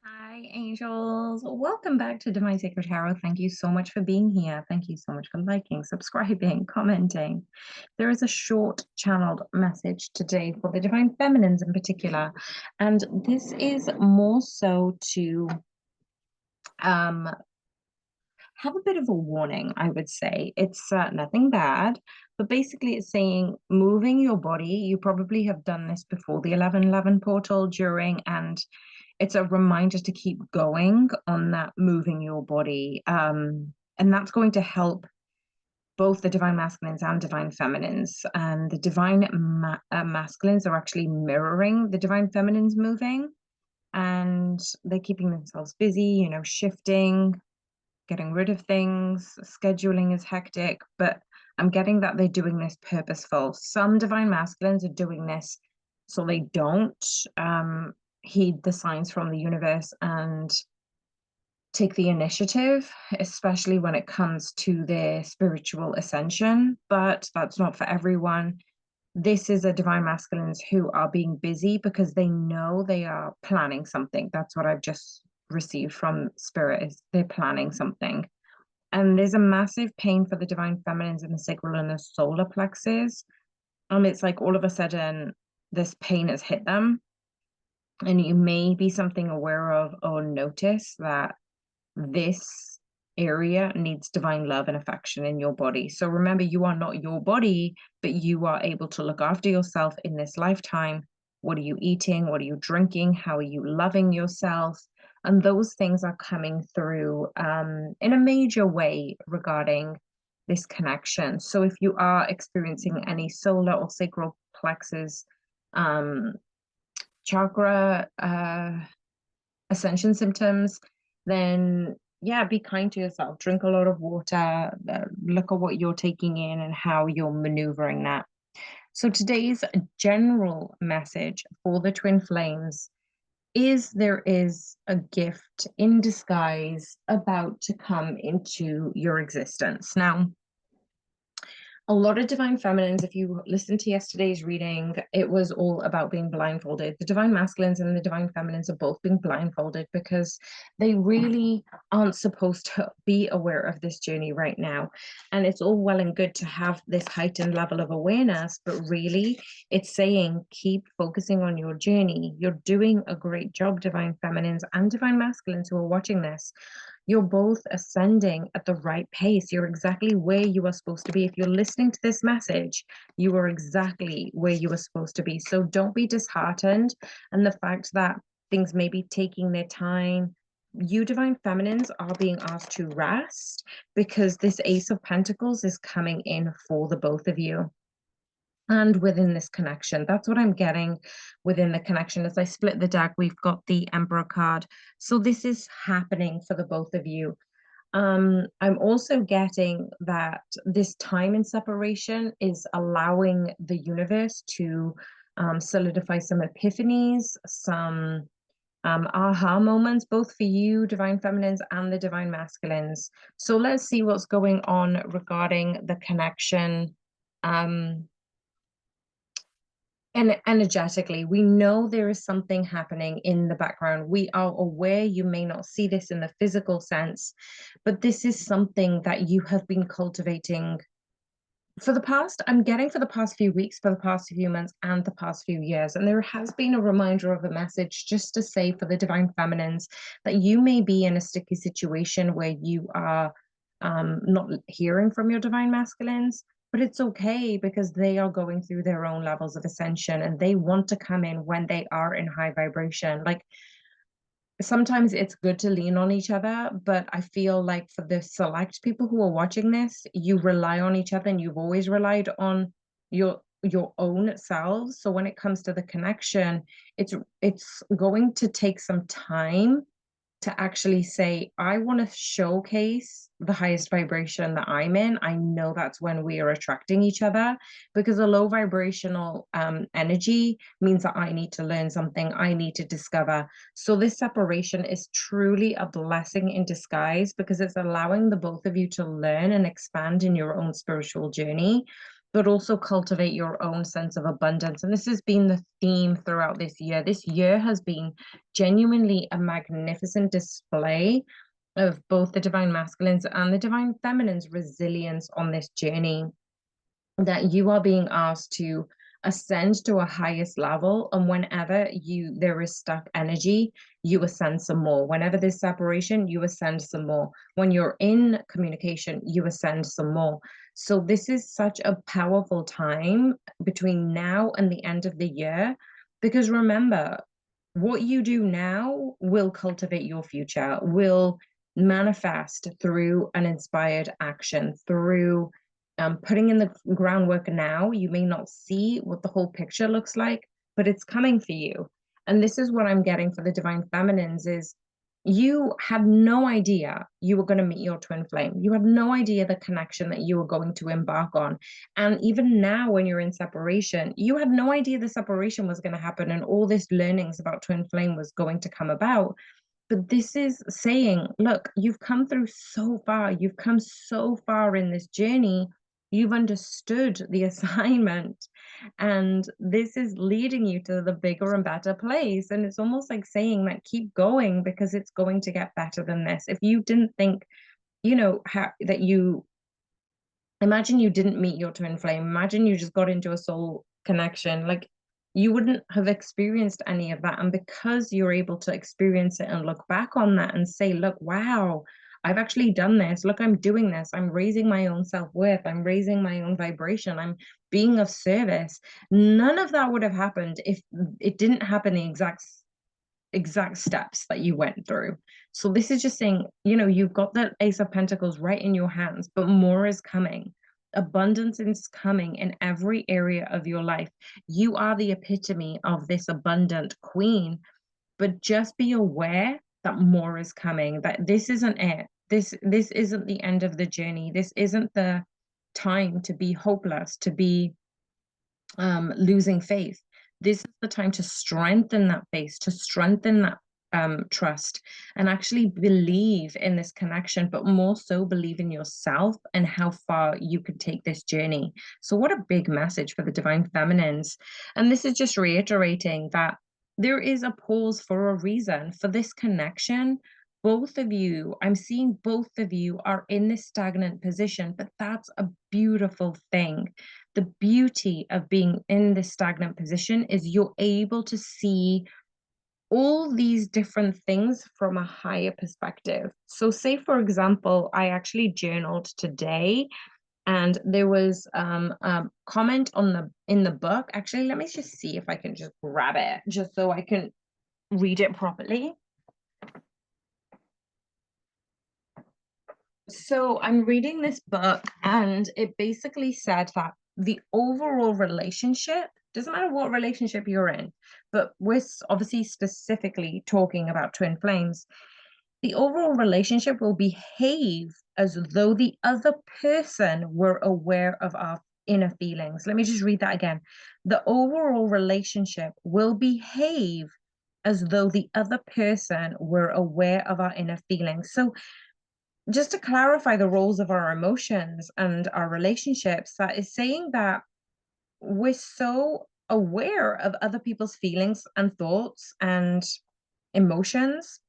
Hi, angels. Welcome back to Divine Sacred Tarot. Thank you so much for being here. Thank you so much for liking, subscribing, commenting. There is a short channeled message today for the Divine Feminines in particular. And this is more so to have a bit of a warning, I would say. It's nothing bad, but basically it's saying moving your body. You probably have done this before the 11:11 portal during, and it's a reminder to keep going on that moving your body. And that's going to help both the divine masculines and divine feminines. And the divine masculines are actually mirroring the divine feminines moving, and they're keeping themselves busy, shifting, getting rid of things. Scheduling is hectic, but I'm getting that they're doing this purposeful. Some divine masculines are doing this so they don't heed the signs from the universe and take the initiative, especially when it comes to their spiritual ascension. But that's not for everyone. This is a divine masculines who are being busy because they know they are planning something. That's what I've just received from spirit, is they're planning something. And there's a massive pain for the divine feminines in the sacral and the solar plexus. It's like all of a sudden this pain has hit them, and you may be something aware of or notice that this area needs divine love and affection in your body. So remember, you are not your body, but you are able to look after yourself in this lifetime. What are you eating? What are you drinking? How are you loving yourself? And those things are coming through in a major way regarding this connection. So if you are experiencing any solar or sacral plexus chakra ascension symptoms, then yeah, be kind to yourself. Drink a lot of water. Look at what you're taking in and how you're maneuvering that. So today's general message for the twin flames is there is a gift in disguise about to come into your existence. Now, a lot of divine feminines, if you listen to yesterday's reading, it was all about being blindfolded. The divine masculines and the divine feminines are both being blindfolded because they really aren't supposed to be aware of this journey right now. And it's all well and good to have this heightened level of awareness, but really it's saying keep focusing on your journey. You're doing a great job, divine feminines and divine masculines who are watching this. You're both ascending at the right pace. You're exactly where you are supposed to be. If you're listening to this message, you are exactly where you are supposed to be. So don't be disheartened. And the fact that things may be taking their time, you divine feminines are being asked to rest because this Ace of Pentacles is coming in for the both of you. And within this connection, that's what I'm getting within the connection. As I split the deck, we've got the Emperor card. So this is happening for the both of you. I'm also getting that this time in separation is allowing the universe to solidify some epiphanies, some aha moments, both for you, divine feminines, and the divine masculines. So let's see what's going on regarding the connection. And energetically, we know there is something happening in the background. We are aware, you may not see this in the physical sense, but this is something that you have been cultivating for the past, I'm getting for the past few weeks, for the past few months, and the past few years. And there has been a reminder of a message just to say for the divine feminines that you may be in a sticky situation where you are not hearing from your divine masculines, but it's okay because they are going through their own levels of ascension and they want to come in when they are in high vibration. Like sometimes it's good to lean on each other, but I feel like for the select people who are watching this, you rely on each other and you've always relied on your own selves. So when it comes to the connection, it's going to take some time to actually say, I want to showcase the highest vibration that I'm in. I know that's when we are attracting each other, because a low vibrational energy means that I need to learn something, I need to discover. So this separation is truly a blessing in disguise because it's allowing the both of you to learn and expand in your own spiritual journey. but also cultivate your own sense of abundance. And this has been the theme throughout this year. This year has been genuinely a magnificent display of both the divine masculines and the divine feminines' resilience on this journey, that you are being asked to ascend to a highest level, and whenever there is stuck energy, you ascend some more. Whenever there's separation, you ascend some more. When you're in communication, you ascend some more. So this is such a powerful time between now and the end of the year, because remember, what you do now will cultivate your future, will manifest through an inspired action, through putting in the groundwork now. You may not see what the whole picture looks like, but it's coming for you. And this is what I'm getting for the divine feminines is you had no idea you were going to meet your twin flame. You had no idea the connection that you were going to embark on. And even now, when you're in separation, you had no idea the separation was going to happen and all this learnings about twin flame was going to come about. But this is saying, look, you've come through so far. You've come so far in this journey. You've understood the assignment. And this is leading you to the bigger and better place. And it's almost like saying that keep going, because it's going to get better than this. If you didn't think, that you imagine you didn't meet your twin flame, imagine you just got into a soul connection, like you wouldn't have experienced any of that. And because you're able to experience it and look back on that and say, look, wow, I've actually done this. Look, I'm doing this. I'm raising my own self-worth. I'm raising my own vibration. I'm being of service. None of that would have happened if it didn't happen the exact steps that you went through. So this is just saying, you've got the Ace of Pentacles right in your hands, but more is coming. Abundance is coming in every area of your life. You are the epitome of this abundant queen, but just be aware that more is coming, that this isn't it. This isn't the end of the journey. This isn't the time to be hopeless, to be losing faith. This is the time to strengthen that faith, to strengthen that trust, and actually believe in this connection, but more so believe in yourself and how far you could take this journey. So what a big message for the divine feminines. And this is just reiterating that there is a pause for a reason for this connection. Both of you, I'm seeing both of you are in this stagnant position, but that's a beautiful thing. The beauty of being in this stagnant position is you're able to see all these different things from a higher perspective. So say, for example, I actually journaled today, and there was a comment in the book. Actually, let me just see if I can just grab it just so I can read it properly. So I'm reading this book, and it basically said that the overall relationship, doesn't matter what relationship you're in, but we're obviously specifically talking about twin flames, the overall relationship will behave as though the other person were aware of our inner feelings. Let me just read that again. The overall relationship will behave as though the other person were aware of our inner feelings. So just to clarify the roles of our emotions and our relationships, that is saying that we're so aware of other people's feelings and thoughts and emotions.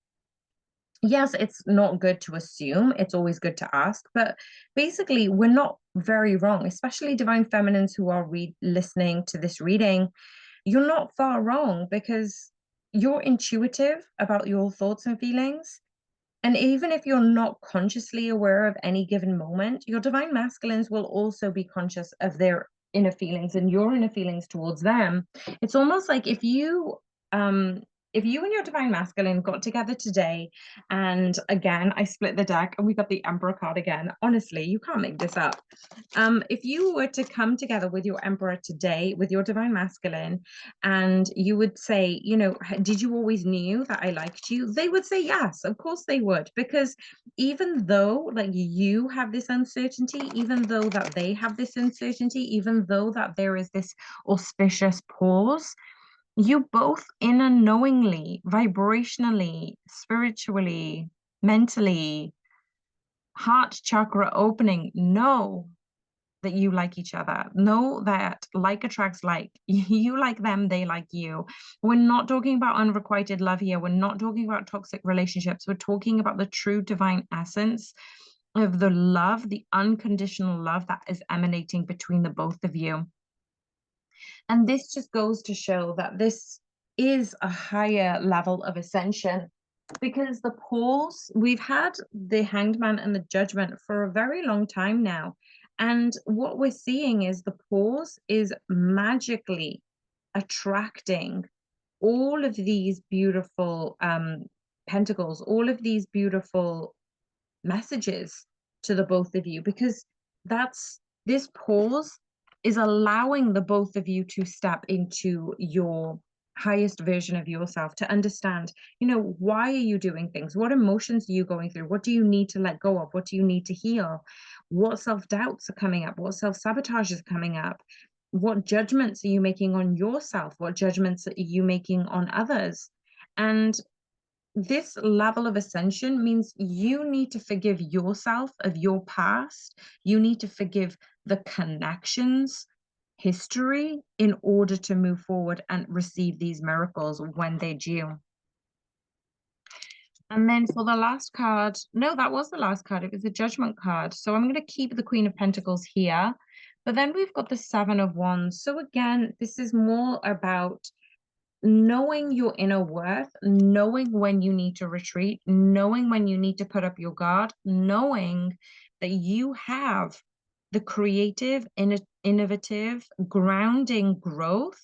Yes, it's not good to assume, it's always good to ask, but basically we're not very wrong, especially divine feminines who are listening to this reading. You're not far wrong, because you're intuitive about your thoughts and feelings. And even if you're not consciously aware of any given moment, your divine masculines will also be conscious of their inner feelings and your inner feelings towards them. It's almost like if you and your divine masculine got together today, and again, I split the deck and we got the Emperor card again. Honestly, you can't make this up. If you were to come together with your Emperor today, with your divine masculine, and you would say, did you always knew that I liked you? They would say yes, of course they would, because even though like you have this uncertainty, even though that they have this uncertainty, even though that there is this auspicious pause, you both inner knowingly, vibrationally, spiritually, mentally, heart chakra opening, know that you like each other. Know that like attracts like. You like them, they like you. We're not talking about unrequited love here. We're not talking about toxic relationships. We're talking about the true divine essence of the love, the unconditional love that is emanating between the both of you. And this just goes to show that this is a higher level of ascension, because the poles, we've had the Hanged Man and the Judgment for a very long time now. And what we're seeing is the pause is magically attracting all of these beautiful pentacles, all of these beautiful messages to the both of you, because that's this pause is allowing the both of you to step into your highest version of yourself, to understand, why are you doing things, what emotions are you going through, what do you need to let go of, what do you need to heal, what self-doubts are coming up, what self-sabotage is coming up, what judgments are you making on yourself, what judgments are you making on others. And this level of ascension means you need to forgive yourself of your past. You need to forgive the connections, history, in order to move forward and receive these miracles when they're due. And then for the last card, no, that was the last card. It was the Judgment card. So I'm going to keep the Queen of Pentacles here. But then we've got the Seven of Wands. So again, this is more about knowing your inner worth, knowing when you need to retreat, knowing when you need to put up your guard, knowing that you have the creative, innovative, grounding growth,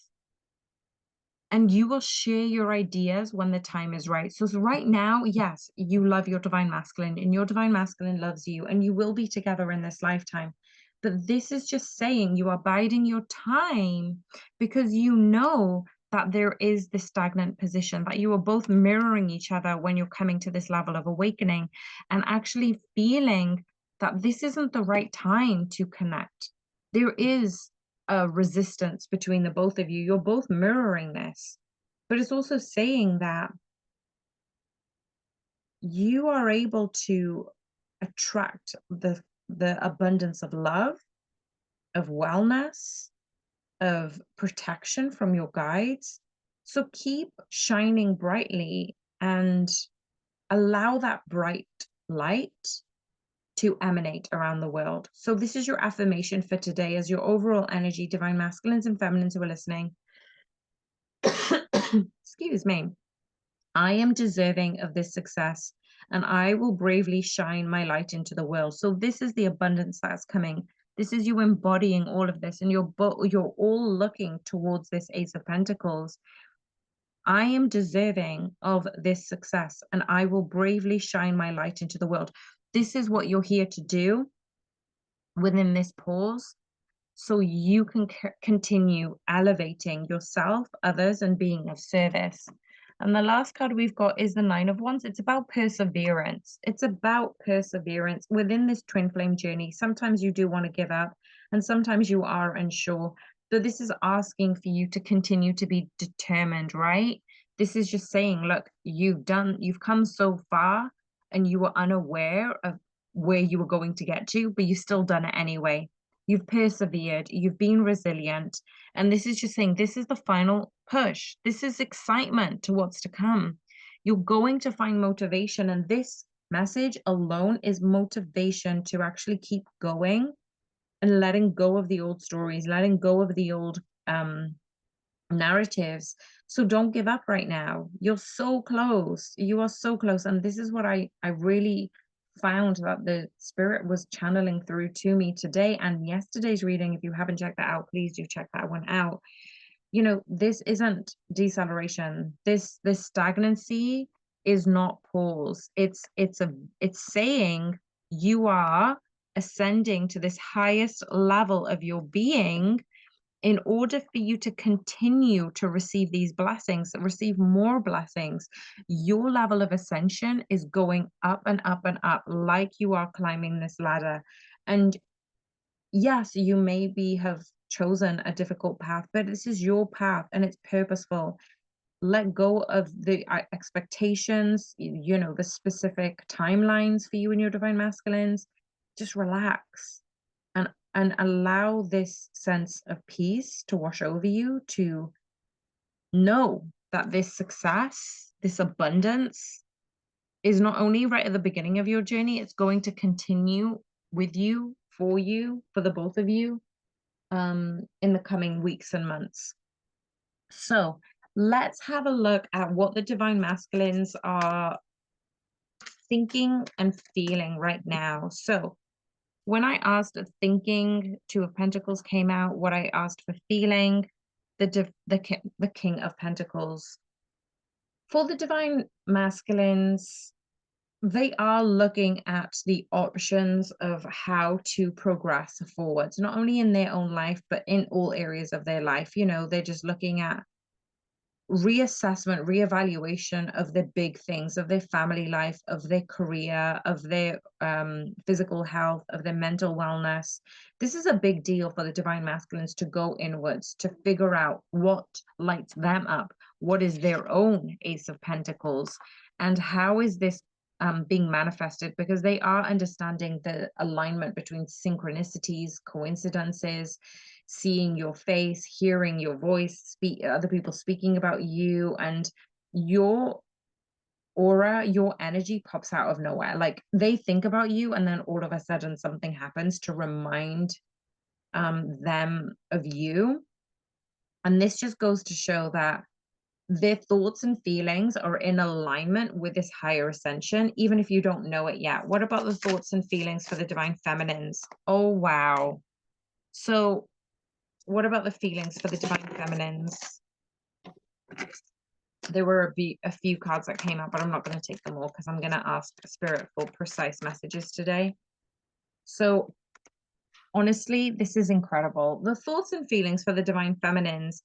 and you will share your ideas when the time is right. So right now, yes, you love your divine masculine, and your divine masculine loves you, and you will be together in this lifetime. But this is just saying you are biding your time, because you know that there is this stagnant position, that you are both mirroring each other when you're coming to this level of awakening, and actually feeling that this isn't the right time to connect. There is a resistance between the both of you. You're both mirroring this, but it's also saying that you are able to attract the abundance of love, of wellness, of protection from your guides. So keep shining brightly and allow that bright light to emanate around the world. So this is your affirmation for today as your overall energy, divine masculines and feminines who are listening. Excuse me. I am deserving of this success, and I will bravely shine my light into the world. So this is the abundance that's coming. This is you embodying all of this, and you're all looking towards this Ace of Pentacles. I am deserving of this success, and I will bravely shine my light into the world. This is what you're here to do within this pause, so you can continue elevating yourself, others, and being of service. And the last card we've got is the Nine of Wands. It's about perseverance. It's about perseverance within this twin flame journey. Sometimes you do want to give up, and sometimes you are unsure. So this is asking for you to continue to be determined, right? This is just saying, look, you've come so far, and you were unaware of where you were going to get to, but you've still done it anyway. You've persevered, you've been resilient. And this is just saying, this is the final push. This is excitement to what's to come. You're going to find motivation. And this message alone is motivation to actually keep going and letting go of the old stories, letting go of the old narratives. So don't give up right now. You're so close. You are so close. And this is what I really found that the spirit was channeling through to me today and yesterday's reading. If you haven't checked that out, please do check that one out. This isn't deceleration. This stagnancy is not pause. It's saying you are ascending to this highest level of your being in order for you to continue to receive these blessings, receive more blessings. Your level of ascension is going up and up and up, like you are climbing this ladder. And yes, you maybe have chosen a difficult path, but this is your path and it's purposeful. Let go of the expectations, the specific timelines for you and your divine masculines. Just relax and and allow this sense of peace to wash over you, to know that this success, this abundance is not only right at the beginning of your journey, it's going to continue with you, for the both of you, in the coming weeks and months. So let's have a look at what the divine masculines are thinking and feeling right now. So when I asked thinking, Two of Pentacles came out. What I asked for feeling, the King of Pentacles. For the divine masculines, they are looking at the options of how to progress forwards, not only in their own life, but in all areas of their life. You know, they're just looking at reassessment, reevaluation of the big things, of their family life, of their career, of their physical health, of their mental wellness. This is a big deal for the divine masculines to go inwards, to figure out what lights them up, what is their own Ace of Pentacles, and how is this being manifested, because they are understanding the alignment between synchronicities, coincidences, seeing your face, hearing your voice, other people speaking about you, and your aura, your energy pops out of nowhere. Like they think about you, and then all of a sudden something happens to remind them of you. And this just goes to show that their thoughts and feelings are in alignment with this higher ascension, even if you don't know it yet. What about the thoughts and feelings for the divine feminines? Oh, wow. So what about the feelings for the divine feminines? There were a few cards that came out, but I'm not going to take them all because I'm going to ask Spirit for precise messages today. So honestly, this is incredible. The thoughts and feelings for the divine feminines.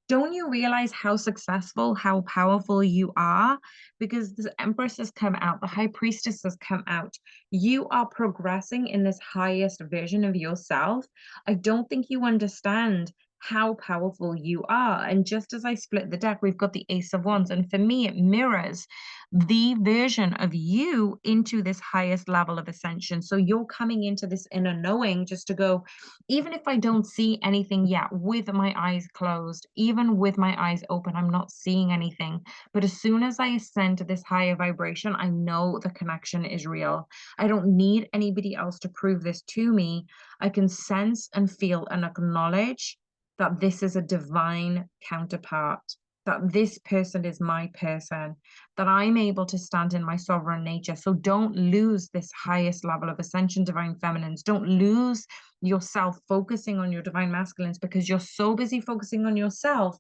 Don't you realize how successful, how powerful you are? Because the Empress has come out, the High Priestess has come out. You are progressing in this highest version of yourself. I don't think you understand how powerful you are. And just as I split the deck, we've got the Ace of Wands. And for me, it mirrors the version of you into this highest level of ascension. So you're coming into this inner knowing just to go, even if I don't see anything yet with my eyes closed, even with my eyes open, I'm not seeing anything. But as soon as I ascend to this higher vibration, I know the connection is real. I don't need anybody else to prove this to me. I can sense and feel and acknowledge that this is a divine counterpart, that this person is my person, that I'm able to stand in my sovereign nature. So don't lose this highest level of ascension, divine feminines. Don't lose yourself focusing on your divine masculines, because you're so busy focusing on yourself.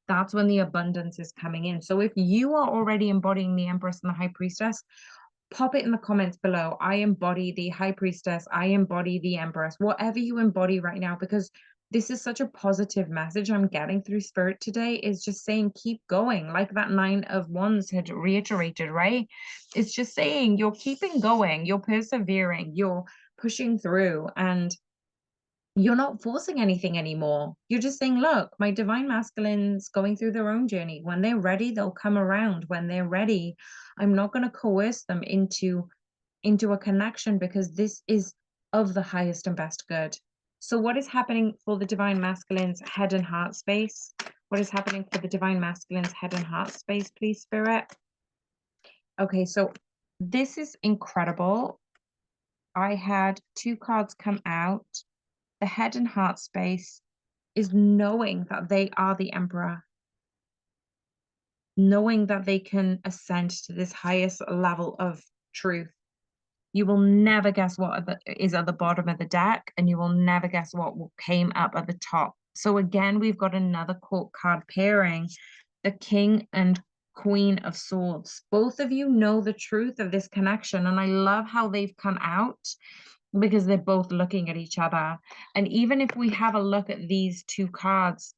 That's when the abundance is coming in. So if you are already embodying the Empress and the High Priestess, pop it in the comments below. I embody the High Priestess. I embody the Empress. Whatever you embody right now, because this is such a positive message I'm getting through Spirit today, is just saying keep going, like that Nine of Wands had reiterated, right? It's just saying you're keeping going, you're persevering, you're pushing through, and you're not forcing anything anymore. You're just saying, look, my divine masculines going through their own journey. When they're ready, they'll come around. When they're ready, I'm not going to coerce them into a connection, because this is of the highest and best good. So what is happening for the divine masculines head and heart space? What is happening for the divine masculines head and heart space, please, Spirit? Okay, so this is incredible. I had two cards come out. The head and heart space is knowing that they are the emperor, knowing that they can ascend to this highest level of truth. You will never guess what is at the bottom of the deck, and you will never guess what came up at the top. So again, we've got another court card pairing, the King and Queen of Swords. Both of you know the truth of this connection, and I love how they've come out, because they're both looking at each other. And even if we have a look at these two cards,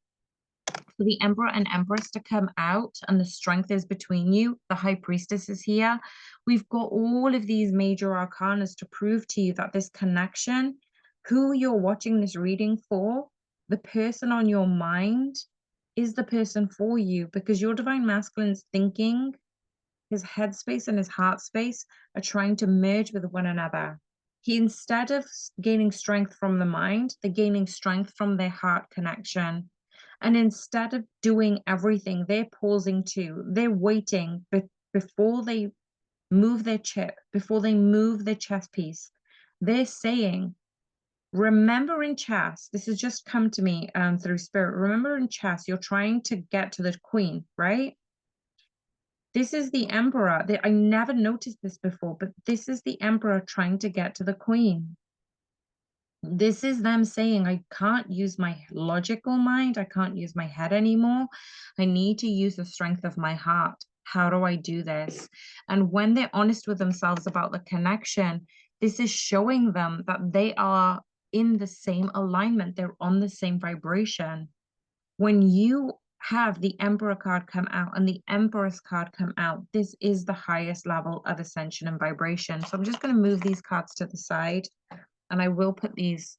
for the Emperor and Empress to come out and the strength is between you, the High Priestess is here. We've got all of these major arcanas to prove to you that this connection, who you're watching this reading for, the person on your mind is the person for you, because your divine masculine's thinking, his headspace and his heart space are trying to merge with one another. Instead of gaining strength from the mind, they're gaining strength from their heart connection. And instead of doing everything, they're pausing too. They're waiting before they move their chip, before they move their chess piece. They're saying, remember in chess, this has just come to me through spirit. Remember in chess, you're trying to get to the queen, right? This is the emperor. I never noticed this before, but this is the emperor trying to get to the queen. This is them saying, I can't use my logical mind. I can't use my head anymore. I need to use the strength of my heart. How do I do this? And when they're honest with themselves about the connection, this is showing them that they are in the same alignment. They're on the same vibration. When you have the Emperor card come out and the Empress card come out, this is the highest level of ascension and vibration. So I'm just going to move these cards to the side, and I will put these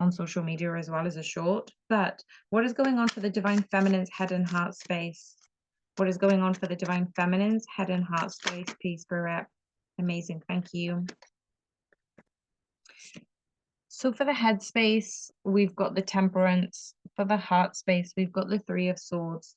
on social media as well as a short. But what is going on for the Divine Feminine's head and heart space? What is going on for the Divine Feminine's head and heart space? Peace, Spirit. Amazing. Thank you. So for the head space, we've got the Temperance. For the heart space, we've got the Three of Swords.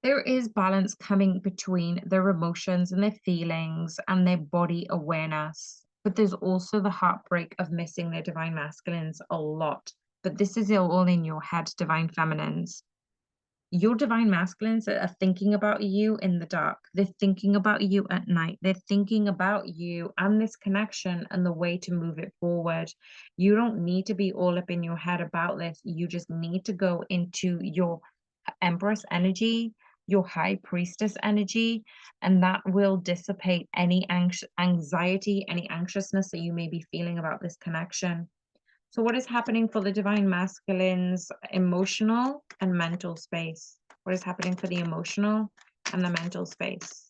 There is balance coming between their emotions and their feelings and their body awareness. But there's also the heartbreak of missing their divine masculines a lot. But this is all in your head, divine feminines. Your divine masculines are thinking about you in the dark. They're thinking about you at night. They're thinking about you and this connection and the way to move it forward. You don't need to be all up in your head about this. You just need to go into your Empress energy, your High Priestess energy, and that will dissipate any anxiety, any anxiousness that you may be feeling about this connection. So what is happening for the divine masculines, emotional and mental space? What is happening for the emotional and the mental space?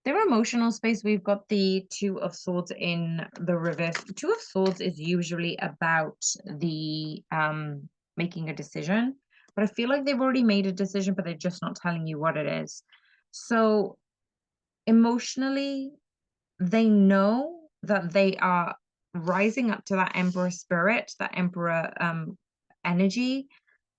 Their emotional space, we've got the Two of Swords in the reverse. Two of Swords is usually about the making a decision, but I feel like they've already made a decision, but they're just not telling you what it is. So emotionally, they know that they are rising up to that Emperor spirit, that Emperor energy,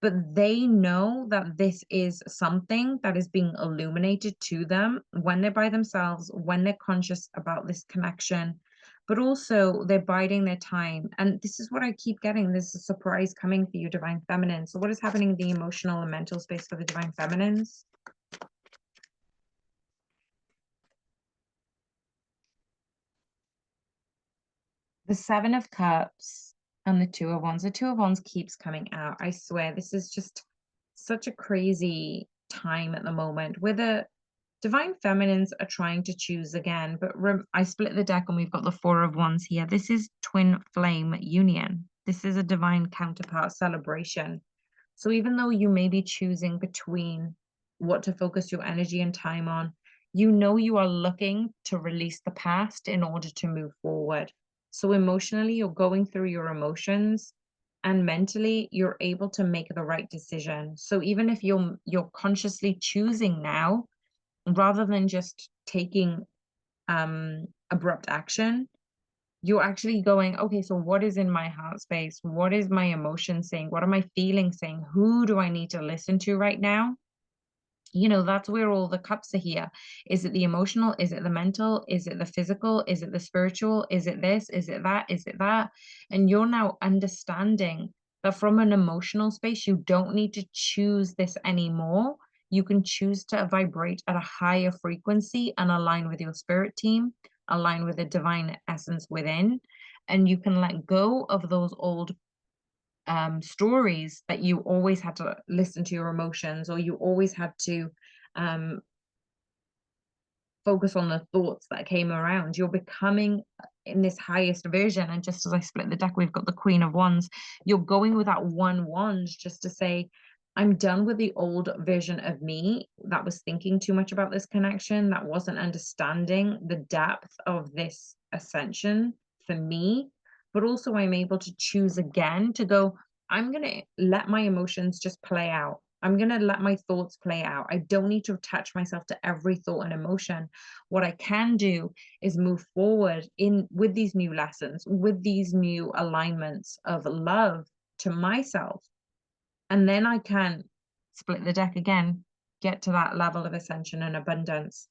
but they know that this is something that is being illuminated to them when they're by themselves, when they're conscious about this connection, but also they're biding their time. And this is what I keep getting, this is surprise coming for you, divine feminine. So what is happening in the emotional and mental space for the divine feminines? The Seven of Cups and the Two of Wands. The Two of Wands keeps coming out. I swear, this is just such a crazy time at the moment where the divine feminines are trying to choose again. But I split the deck and we've got the Four of Wands here. This is twin flame union. This is a divine counterpart celebration. So even though you may be choosing between what to focus your energy and time on, you know you are looking to release the past in order to move forward. So emotionally, you're going through your emotions, and mentally, you're able to make the right decision. So even if you're consciously choosing now, rather than just taking abrupt action, you're actually going, okay, so what is in my heart space? What is my emotion saying? What are my feelings saying? Who do I need to listen to right now? You know, that's where all the cups are here. Is it the emotional? Is it the mental? Is it the physical? Is it the spiritual? Is it this? Is it that? Is it that? And you're now understanding that from an emotional space, you don't need to choose this anymore. You can choose to vibrate at a higher frequency and align with your spirit team, align with the divine essence within, and you can let go of those old stories that you always had to listen to your emotions, or you always had to focus on the thoughts that came around. You're becoming in this highest version. And just as I split the deck, we've got the Queen of Wands. You're going with that one wand just to say, I'm done with the old version of me that was thinking too much about this connection, that wasn't understanding the depth of this ascension for me. But also I'm able to choose again to go, I'm going to let my emotions just play out. I'm going to let my thoughts play out. I don't need to attach myself to every thought and emotion. What I can do is move forward in with these new lessons, with these new alignments of love to myself. And then I can split the deck again, get to that level of ascension and abundance.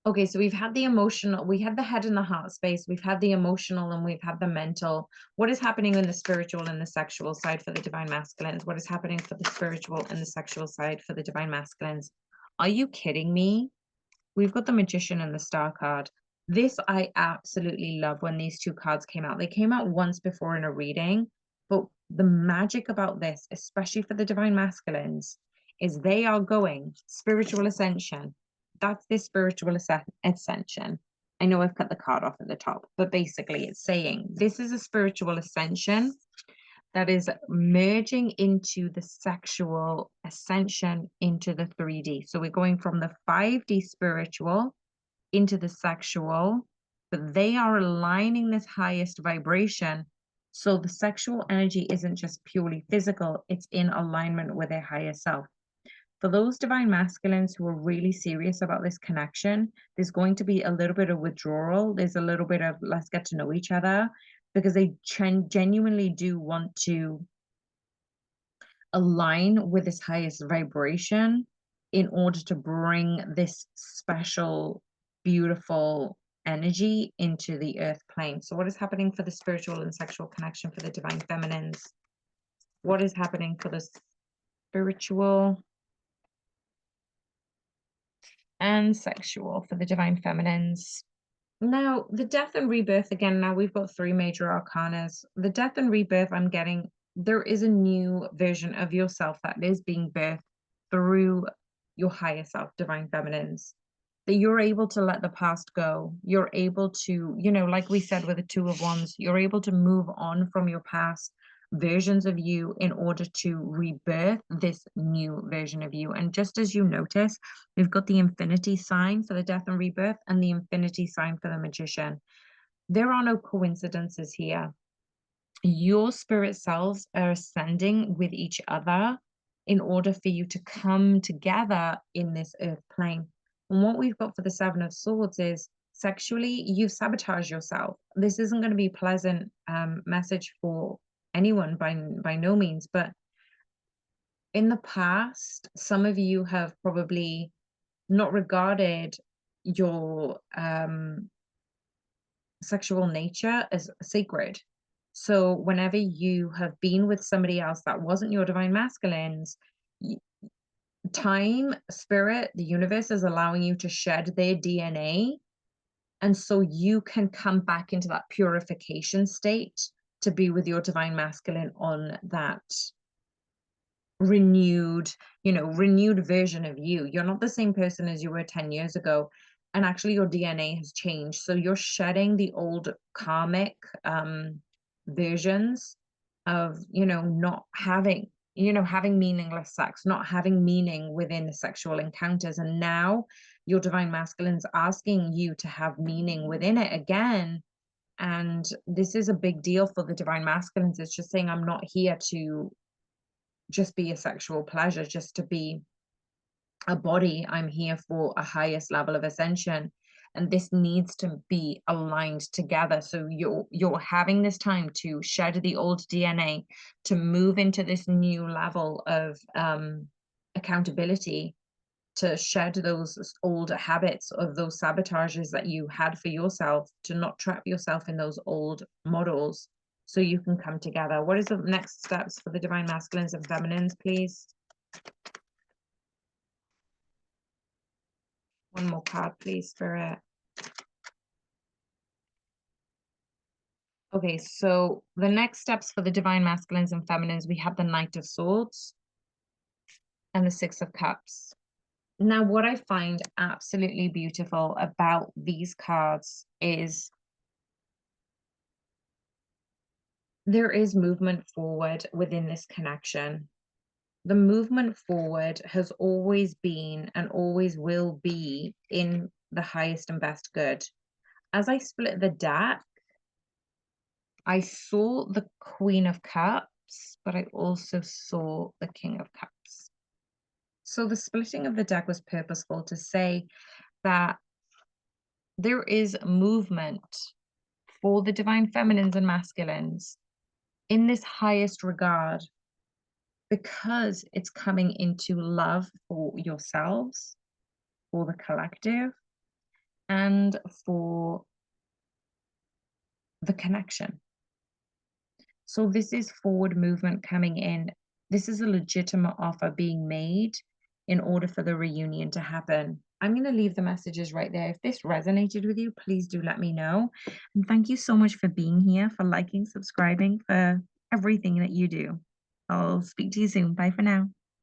Okay, so we've had the emotional, we had the head and the heart space, we've had the emotional, and we've had the mental. What is happening in the spiritual and the sexual side for the divine masculines? What is happening for the spiritual and the sexual side for the divine masculines? Are you kidding me? We've got the Magician and the Star card. This I absolutely love when these two cards came out. They came out once before in a reading, but the magic about this, especially for the divine masculines, is they are going spiritual ascension. That's this spiritual ascension. I know I've cut the card off at the top, but basically it's saying this is a spiritual ascension that is merging into the sexual ascension into the 3D. So we're going from the 5D spiritual into the sexual, but they are aligning this highest vibration. So the sexual energy isn't just purely physical, it's in alignment with their higher self. For those divine masculines who are really serious about this connection, there's going to be a little bit of withdrawal. There's a little bit of let's get to know each other, because they genuinely do want to align with this highest vibration in order to bring this special, beautiful energy into the earth plane. So what is happening for the spiritual and sexual connection for the divine feminines? What is happening for the spiritual and sexual for the divine feminines? Now, the death and rebirth, again, now we've got 3 major arcanas. The death and rebirth, I'm getting, there is a new version of yourself that is being birthed through your higher self, divine feminines, that you're able to let the past go. You're able to, like we said with the 2 of Wands, you're able to move on from your past versions of you in order to rebirth this new version of you. And just as you notice, we've got the infinity sign for the death and rebirth and the infinity sign for the Magician. There are no coincidences here. Your spirit selves are ascending with each other in order for you to come together in this earth plane. And what we've got for the 7 of Swords is sexually, you sabotage yourself. This isn't going to be a pleasant message for anyone by no means, but in the past, some of you have probably not regarded your sexual nature as sacred. So whenever you have been with somebody else that wasn't your divine masculines, time, spirit, the universe is allowing you to shed their DNA. And so you can come back into that purification state to be with your divine masculine on that renewed version of you. You're not the same person as you were 10 years ago, and actually your DNA has changed. So you're shedding the old karmic versions of not having having meaningless sex, not having meaning within the sexual encounters, and now your divine masculine's asking you to have meaning within it again. And this is a big deal for the divine masculines. It's just saying, I'm not here to just be a sexual pleasure, just to be a body. I'm here for a highest level of ascension, and this needs to be aligned together. So you're having this time to shed the old DNA, to move into this new level of accountability, to shed those old habits of those sabotages that you had for yourself, to not trap yourself in those old models, so you can come together. What is the next steps for the divine masculines and feminines, please? One more card, please, Spirit. Okay, so the next steps for the divine masculines and feminines, we have the Knight of Swords and the 6 of Cups. Now, what I find absolutely beautiful about these cards is there is movement forward within this connection. The movement forward has always been and always will be in the highest and best good. As I split the deck, I saw the Queen of Cups Cups, but I also saw the King of Cups. So the splitting of the deck was purposeful to say that there is movement for the divine feminines and masculines in this highest regard because it's coming into love for yourselves, for the collective, and for the connection. So this is forward movement coming in. This is a legitimate offer being made in order for the reunion to happen. I'm going to leave the messages right there. If this resonated with you, please do let me know. And thank you so much for being here, for liking, subscribing, for everything that you do. I'll speak to you soon. Bye for now.